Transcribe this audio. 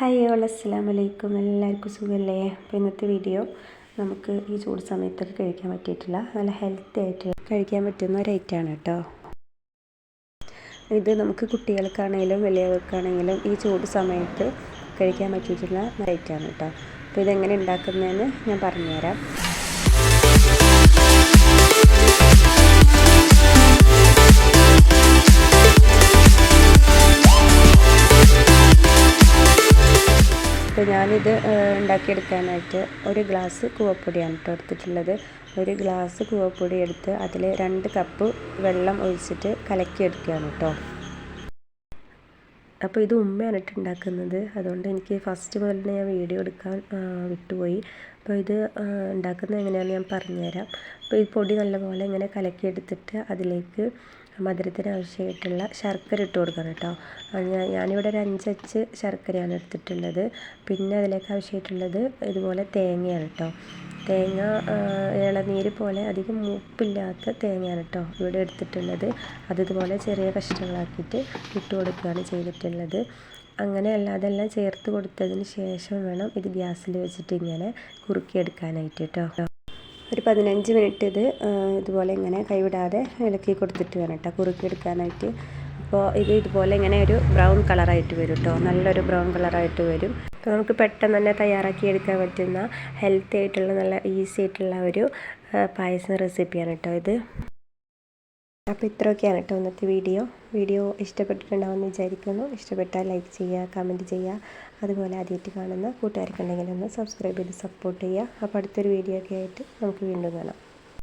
Hi all അസ്സലാമു അലൈക്കും. എല്ലാവർക്കും സുഖമല്ലേ? അപ്പോൾ ഇന്നത്തെ വീഡിയോ നമുക്ക് ഈ ചൂട് സമയത്തൊക്കെ കഴിക്കാൻ പറ്റിയിട്ടുള്ള നല്ല ഹെൽത്തി ആയിട്ട് കഴിക്കാൻ പറ്റുന്ന ഒരു ഐറ്റമാണ് കേട്ടോ. ഇത് നമുക്ക് കുട്ടികൾക്കാണെങ്കിലും വലിയവർക്കാണെങ്കിലും ഈ ചൂട് സമയത്ത് കഴിക്കാൻ പറ്റിയിട്ടുള്ള ഐറ്റമാണ് കേട്ടോ. അപ്പോൾ ഇതെങ്ങനെ ഉണ്ടാക്കുന്നതെന്ന് ഞാൻ പറഞ്ഞുതരാം. അപ്പോൾ ഞാനിത് ഉണ്ടാക്കിയെടുക്കാനായിട്ട് ഒരു ഗ്ലാസ് കൂവപ്പൊടിയാണ് കേട്ടോ എടുത്തിട്ടുള്ളത്. ഒരു ഗ്ലാസ് കൂവപ്പൊടി എടുത്ത് അതിൽ 2 കപ്പ് വെള്ളം ഒഴിച്ചിട്ട് കലക്കിയെടുക്കുകയാണ് കേട്ടോ. അപ്പോൾ ഇത് ഉമ്മയാണ് ഉണ്ടാക്കുന്നത്, അതുകൊണ്ട് എനിക്ക് ഫസ്റ്റ് മുതൽ തന്നെ ഞാൻ വീഡിയോ എടുക്കാൻ വിട്ടുപോയി. അപ്പോൾ ഇത് ഉണ്ടാക്കുന്നത് എങ്ങനെയാണെന്ന് ഞാൻ പറഞ്ഞുതരാം. അപ്പോൾ ഈ പൊടി നല്ലപോലെ ഇങ്ങനെ കലക്കിയെടുത്തിട്ട് അതിലേക്ക് മധുരത്തിന് ആവശ്യമായിട്ടുള്ള ശർക്കര ഇട്ട് കൊടുക്കണം കേട്ടോ. ഞാനിവിടെ ഒരു 5 അച്ച് ശർക്കരയാണ് എടുത്തിട്ടുള്ളത്. പിന്നെ അതിലേക്ക് ആവശ്യമായിട്ടുള്ളത് ഇതുപോലെ തേങ്ങയാണ് കേട്ടോ. തേങ്ങ ഇളനീര് പോലെ അധികം മൂപ്പില്ലാത്ത തേങ്ങയാണ് കേട്ടോ ഇവിടെ എടുത്തിട്ടുള്ളത്. അതിതുപോലെ ചെറിയ കഷ്ണങ്ങളാക്കിയിട്ട് ഇട്ട് കൊടുക്കുകയാണ് ചെയ്തിട്ടുള്ളത്. അങ്ങനെ അതെല്ലാം ചേർത്ത് കൊടുത്തതിന് ശേഷം വേണം ഇത് ഗ്യാസിൽ വെച്ചിട്ട് ഇങ്ങനെ കുറുക്കിയെടുക്കാനായിട്ട് കേട്ടോ. ഒരു 15 മിനിറ്റ് ഇതുപോലെ ഇങ്ങനെ കൈവിടാതെ ഇളക്കി കൊടുത്തിട്ട് വേണം കേട്ടോ കുറുക്കിയെടുക്കാനായിട്ട്. അപ്പോൾ ഇതുപോലെ ഇങ്ങനെ ഒരു ബ്രൗൺ കളറായിട്ട് വരും കേട്ടോ, നല്ലൊരു ബ്രൗൺ കളറായിട്ട് വരും. അപ്പോൾ നമുക്ക് പെട്ടെന്ന് തന്നെ തയ്യാറാക്കി എടുക്കാൻ പറ്റുന്ന ഹെൽത്തി ആയിട്ടുള്ള നല്ല ഈസി ആയിട്ടുള്ള ഒരു പായസം റെസിപ്പിയാണ് കേട്ടോ ഇത്. അപ്പോൾ ഇത്രയൊക്കെയാണ് കേട്ടോ ഇന്നത്തെ വീഡിയോ ഇഷ്ടപ്പെട്ടിട്ടുണ്ടാവുമെന്ന് വിചാരിക്കുന്നു. ഇഷ്ടപ്പെട്ടാൽ ലൈക്ക് ചെയ്യുക, കമൻറ്റ് ചെയ്യുക. അതുപോലെ ആദ്യമായിട്ട് കാണുന്ന കൂട്ടുകാർക്കുണ്ടെങ്കിൽ ഒന്ന് സബ്സ്ക്രൈബ് ചെയ്ത് സപ്പോർട്ട് ചെയ്യുക. അപ്പോൾ അടുത്തൊരു വീഡിയോ ഒക്കെ ആയിട്ട് നമുക്ക് വീണ്ടും കാണാം.